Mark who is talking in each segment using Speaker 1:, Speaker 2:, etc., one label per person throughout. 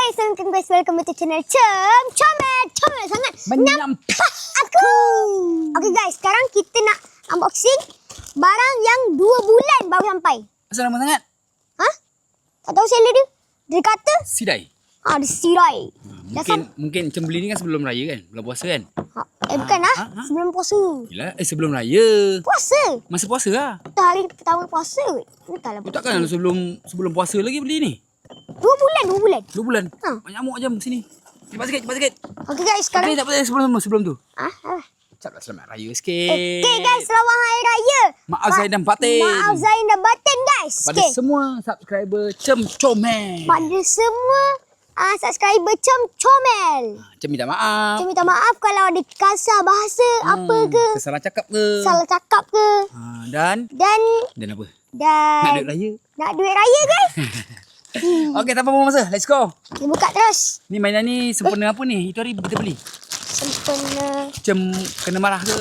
Speaker 1: Assalamualaikum guys, welcome to channel Comel sangat
Speaker 2: Menyampak
Speaker 1: aku. Okay guys, sekarang kita nak unboxing barang yang 2 bulan baru sampai.
Speaker 2: Asal lama sangat?
Speaker 1: Ha? Tak tahu seller dia. Dia kata
Speaker 2: Sidai.
Speaker 1: dia sirai.
Speaker 2: Mungkin macam beli ni kan sebelum raya kan? Bulan puasa kan?
Speaker 1: Bukan sebelum puasa.
Speaker 2: Yelah, sebelum raya.
Speaker 1: Puasa.
Speaker 2: Masa puasa lah.
Speaker 1: Itu hari pertama puasa. Entahlah.
Speaker 2: Tu takkan sebelum puasa lagi beli ni?
Speaker 1: 2 bulan.
Speaker 2: 2 bulan?
Speaker 1: Ha.
Speaker 2: Banyak amuk jam sini. Cepat sikit.
Speaker 1: Okay guys, sekarang.
Speaker 2: Okay, tak apa sebelum tu.
Speaker 1: Ucaplah
Speaker 2: Selamat raya sikit.
Speaker 1: Okay guys, selamat hari raya.
Speaker 2: Maaf Zain dan Batin.
Speaker 1: Maaf Zain dan Batin guys.
Speaker 2: Pada semua subscriber Comel.
Speaker 1: Pada semua subscriber Comel.
Speaker 2: Cem minta maaf.
Speaker 1: Saya minta maaf kalau ada kasar bahasa apa ke.
Speaker 2: Salah cakap ke.
Speaker 1: Salah cakap ke.
Speaker 2: Dan apa? Nak duit raya.
Speaker 1: Nak duit raya guys.
Speaker 2: Okay, tak apa masa. Let's go.
Speaker 1: Kita buka terus.
Speaker 2: Ni mainan ni sempena apa ni? Itu hari kita beli.
Speaker 1: Sempena.
Speaker 2: Cem kena marah ke?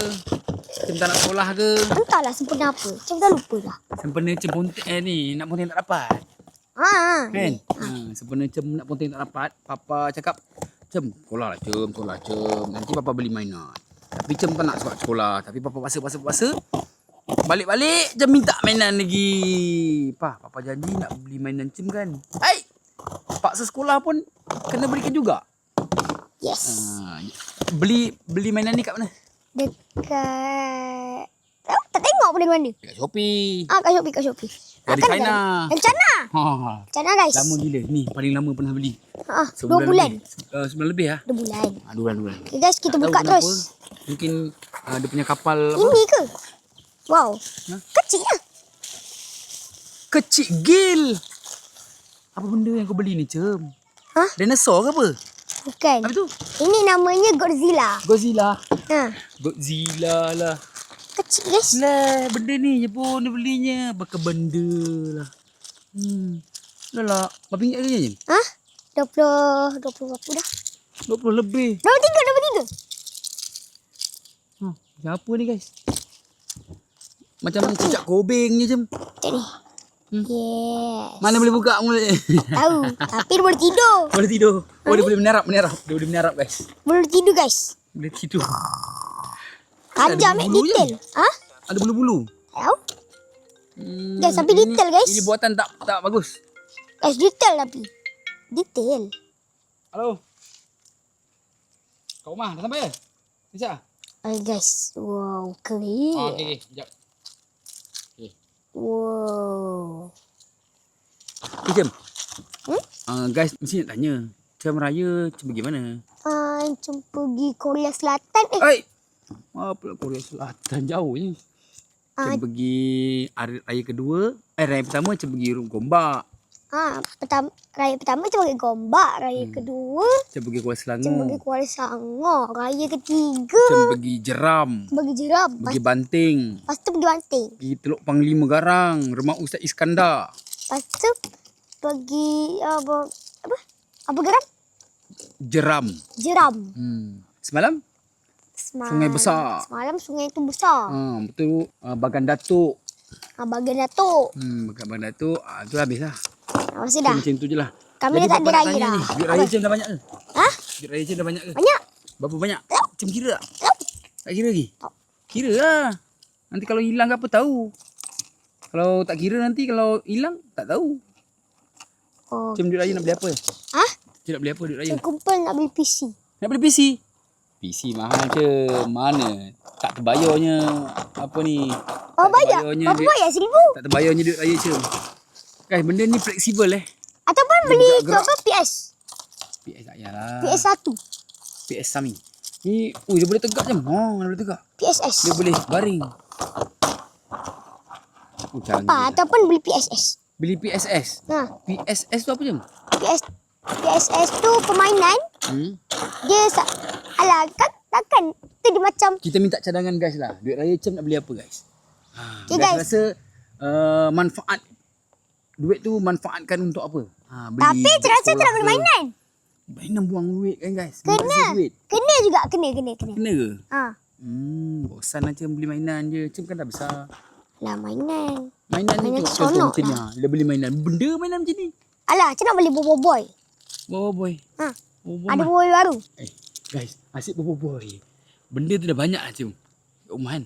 Speaker 2: Cem tak nak sekolah ke?
Speaker 1: Entahlah sempena apa. Macam dah lupa dah.
Speaker 2: Sempena Cem ponteng ni. Nak ponteng tak dapat. Kan? Sempena Cem nak ponteng tak dapat. Papa cakap, Cem, sekolah lah Cem. Nanti Papa beli mainan. Tapi Cem tak nak sekolah. Tapi Papa paksa. Balik-balik Cem minta mainan lagi. Papa janji nak beli mainan Cem kan. Hai! Paksa sekolah pun kena belikan juga.
Speaker 1: Yes.
Speaker 2: Beli mainan ni kat mana?
Speaker 1: Dekat. Tak tengok pun dari mana.
Speaker 2: Dekat Shopee.
Speaker 1: Kat Shopee.
Speaker 2: Dari China.
Speaker 1: Dari China. China guys.
Speaker 2: Lama gila. Ni paling lama pernah beli.
Speaker 1: 2 bulan.
Speaker 2: Sebulan lebih lah.
Speaker 1: 2 bulan.
Speaker 2: 2 bulan.
Speaker 1: Okay guys, kita buka
Speaker 2: kenapa.
Speaker 1: terus.
Speaker 2: Mungkin dia punya kapal apa?
Speaker 1: Ini ke? Wow. Kecil lah.
Speaker 2: Kecil gil. Apa benda yang kau beli ni, Cem? Dinosaur ke apa?
Speaker 1: Bukan.
Speaker 2: Apa tu?
Speaker 1: Ini namanya Godzilla.
Speaker 2: Godzilla lah.
Speaker 1: Kecil guys.
Speaker 2: Lah, benda ni je pun dia belinya. Bakal benda lah. Lah. Berapa ringgit harganya, Cem?
Speaker 1: 20 berapa dah?
Speaker 2: 20 lebih.
Speaker 1: 23.
Speaker 2: Macam apa ni, guys? Macam cicak kobeng je, Cem.
Speaker 1: Macam ni. Yes.
Speaker 2: Mana boleh buka mulut je?
Speaker 1: Tahu. Tapi dia boleh tidur.
Speaker 2: Boleh tidur. Dia boleh menyerap. Dia boleh menyerap, guys.
Speaker 1: Boleh tidur guys.
Speaker 2: Boleh tidur.
Speaker 1: Tajam detail.
Speaker 2: Ada bulu-bulu.
Speaker 1: Tahu. Guys, tapi detail guys.
Speaker 2: Ini buatan tak bagus.
Speaker 1: Guys, detail tapi. Detail.
Speaker 2: Halo. Kau rumah dah sampai ke? Sekejap.
Speaker 1: Guys. Wow, keren.
Speaker 2: Okey. Sekejap.
Speaker 1: Wow.
Speaker 2: Cem. Guys, mesti nak tanya. Cem raya, Cem pergi mana?
Speaker 1: Cem pergi Korea Selatan.
Speaker 2: Apa Korea Selatan jauh ni. Cem pergi raya kedua. Raya pertama Cem pergi Gombak.
Speaker 1: Raya pertama Cem pergi Gombak. Raya kedua
Speaker 2: Cem pergi Kuala Selangor.
Speaker 1: Cem pergi Kuala Selangor. Raya ketiga
Speaker 2: Cem pergi Jeram. Pergi Banting.
Speaker 1: Lepas tu pergi Banting.
Speaker 2: Pergi Teluk Panglima Garang. Rumah Ustaz Iskandar.
Speaker 1: Lepas tu pergi apa geram?
Speaker 2: Jeram. Semalam? Sungai besar.
Speaker 1: Semalam sungai tu besar.
Speaker 2: Betul. Bagan Datuk.
Speaker 1: Bagan Datuk.
Speaker 2: Bagan Datuk. Tu habis lah.
Speaker 1: Masih dah.
Speaker 2: Macam tu je lah.
Speaker 1: Kami dah tak ada raya dah.
Speaker 2: Duit raya Cem dah banyak ke? Duit raya Cem dah banyak ke?
Speaker 1: Banyak.
Speaker 2: Berapa banyak? Cem kira tak? Tak kira lagi? Kira lah. Nanti kalau hilang ke apa tahu. Kalau tak kira nanti kalau hilang tak tahu. Cem duit raya nak beli apa? Cem nak beli apa duit raya?
Speaker 1: Cem kumpul nak beli PC.
Speaker 2: Nak beli PC? PC mahal Cem. Mana? Tak terbayarnya apa ni?
Speaker 1: Bayar? Berapa bayar? 1,000?
Speaker 2: Tak terbayarnya duit raya Cem. Guys, benda ni fleksibel
Speaker 1: Ataupun beli tu apa? PS?
Speaker 2: PS tak payahlah.
Speaker 1: PS1.
Speaker 2: PS Sami. Ni, dia boleh tegak Cem. Dia boleh tegak.
Speaker 1: PSS.
Speaker 2: Dia boleh baring.
Speaker 1: Ataupun beli PSS.
Speaker 2: Beli PSS. PSS tu apa Cem?
Speaker 1: PSS tu permainan. Dia kan takkan tu dia macam.
Speaker 2: Kita minta cadangan guys lah. Duit raya Cem nak beli apa guys?
Speaker 1: Okay,
Speaker 2: guys rasa manfaat duit tu manfaatkan untuk apa?
Speaker 1: Tapi Cem rasa tu nak beli mainan.
Speaker 2: Mainan buang duit kan guys.
Speaker 1: Kena juga. Kena
Speaker 2: ke? Bosan lah Cem beli mainan je. Cem kan dah besar.
Speaker 1: Lah mainan.
Speaker 2: Mainan ni tu contoh macam ni. Dia beli mainan. Benda mainan macam ni.
Speaker 1: Alah, macam nak beli bobo boy.
Speaker 2: Boboiboy.
Speaker 1: Ha.
Speaker 2: Boboiboy.
Speaker 1: Ada boy baru.
Speaker 2: Guys, asyik boboiboy. Benda tu dah banyak lah Cem. Kat rumah kan.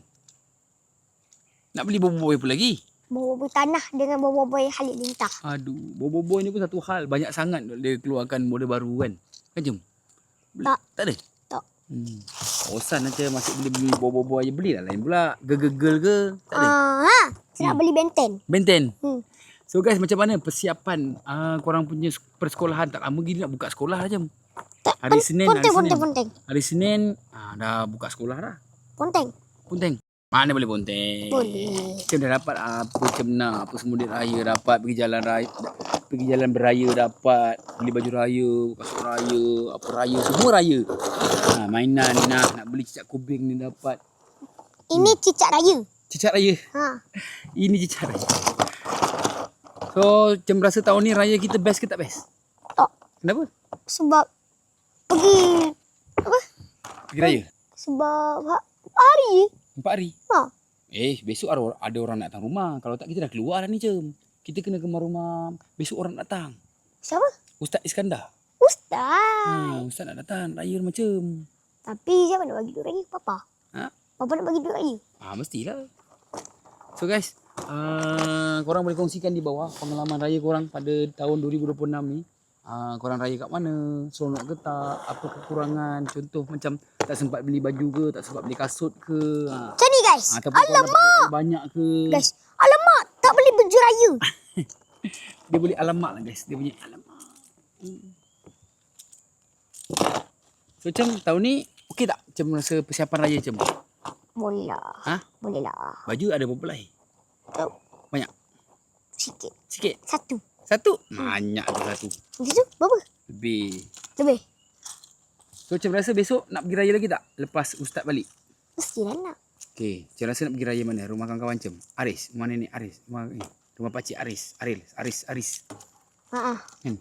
Speaker 2: Nak beli boboiboy pun lagi.
Speaker 1: Boboiboy tanah dengan boboiboy halilintar.
Speaker 2: Aduh, boboiboy ni pun satu hal. Banyak sangat dia keluarkan model baru kan. Kan Cem?
Speaker 1: Tak.
Speaker 2: Tak ada?
Speaker 1: Tak.
Speaker 2: Bosan aja masih beli boboiboy je. Belilah lain pula. Girl ke? Tak ada?
Speaker 1: Saya nak beli benten.
Speaker 2: Benten?
Speaker 1: Hmm.
Speaker 2: So guys, macam mana persiapan korang punya persekolahan? Tak lama lagi nak buka sekolah lah Cem. Hari Senin.
Speaker 1: Ponteng.
Speaker 2: Hari Senin dah buka sekolah dah.
Speaker 1: Ponteng.
Speaker 2: Mana boleh ponteng.
Speaker 1: Boleh.
Speaker 2: Macam dah dapat apa macam nak. Apa semua duit raya dapat. Pergi jalan raya. Pergi jalan beraya dapat. Beli baju raya. Kasut raya. Apa raya. Semua raya. Mainan nak beli cicak kubing ni dapat.
Speaker 1: Ini cicak raya.
Speaker 2: Cicak raya. Ini cicak raya. So macam rasa tahun ni raya kita best ke tak best?
Speaker 1: Tak.
Speaker 2: Kenapa?
Speaker 1: Sebab pergi apa?
Speaker 2: Pergi raya?
Speaker 1: Sebab hari.
Speaker 2: 4 hari? Besok ada orang nak datang rumah. Kalau tak kita dah keluar dah ni Cem. Kita kena kemar rumah. Besok orang datang.
Speaker 1: Siapa?
Speaker 2: Ustaz Iskandar.
Speaker 1: Ustaz.
Speaker 2: Ustaz nak datang raya macam.
Speaker 1: Tapi siapa nak bagi duit raya? Papa. Papa nak bagi duit raya.
Speaker 2: Mestilah. So guys, korang boleh kongsikan di bawah pengalaman raya korang pada tahun 2026 ni. Korang raya kat mana? Seronok ke tak? Apa kekurangan? Contoh macam tak sempat beli baju ke, tak sempat beli kasut ke.
Speaker 1: Macam ni guys.
Speaker 2: Alamak. Banyak ke.
Speaker 1: Guys, alamak. Tak beli baju raya.
Speaker 2: Dia boleh alamak lah guys. Dia punya alamak. So macam tahun ni, okey tak? Macam rasa persiapan raya macam?
Speaker 1: Boleh lah. Boleh lah.
Speaker 2: Baju ada berapa helai?
Speaker 1: Tak.
Speaker 2: Banyak?
Speaker 1: Sikit.
Speaker 2: Satu? Banyak tu satu.
Speaker 1: Itu berapa?
Speaker 2: Lebih. So macam rasa besok nak pergi raya lagi tak? Lepas Ustaz balik?
Speaker 1: Mestilah nak.
Speaker 2: Okey, macam rasa nak pergi raya mana? Rumah kawan-kawan Cem? Aris? Rumah nenek Aris? Rumah pakcik Aris? Aris? Kan?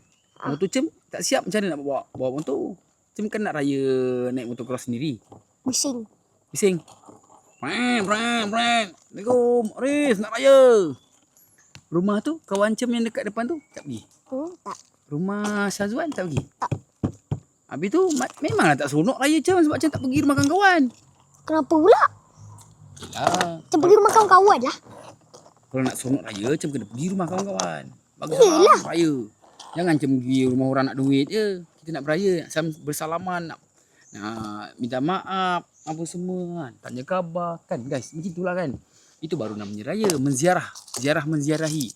Speaker 2: Motor Cem tak siap macam mana nak bawa motor? Cem kan nak raya naik motor cross sendiri.
Speaker 1: Bising.
Speaker 2: Assalamualaikum. Aris nak raya. Rumah tu kawan Cem yang dekat depan tu tak pergi?
Speaker 1: Tak.
Speaker 2: Rumah Syazwan tak pergi?
Speaker 1: Tak.
Speaker 2: Habis tu memanglah tak seronok raya Cem sebab Cem tak pergi rumah kawan-kawan.
Speaker 1: Kenapa pula? Cem pergi rumah kawan-kawan lah.
Speaker 2: Kalau nak seronok raya Cem kena pergi rumah kawan-kawan. Baguslah raya. Jangan Cem pergi rumah orang nak duit je. Kita nak beraya, nak bersalaman, nak minta maaf, apa semua kan. Tanya khabar kan guys. Macam itulah kan. Itu baru namanya raya, menziarahi.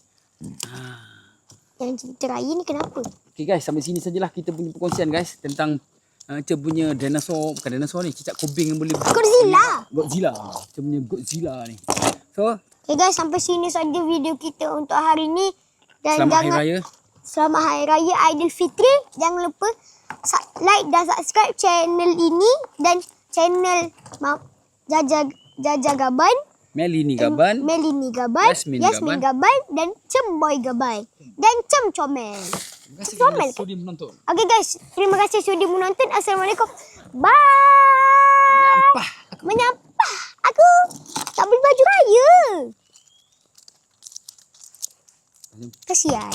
Speaker 1: Yang cerita raya ni kenapa?
Speaker 2: Okay guys, sampai sini sajalah kita punya perkongsian guys tentang Cem punya dinosaur, bukan dinosaur ni, cicak kubing yang boleh Godzilla. Cem punya Godzilla ni. So,
Speaker 1: okay guys, sampai sini saja video kita untuk hari ni. Dan
Speaker 2: selamat Hari Raya.
Speaker 1: Selamat Hari Raya Aidilfitri. Jangan lupa like dan subscribe channel ini dan channel Jaja Gaban.
Speaker 2: Melini Gaban,
Speaker 1: Yasmin Gaban dan Cemboy Gaban dan Cem Comel.
Speaker 2: Terima kasih sudi menonton.
Speaker 1: Okay guys, terima kasih sudi menonton. Assalamualaikum. Bye. Menyampah. Aku tak beli baju raya. Kasihan.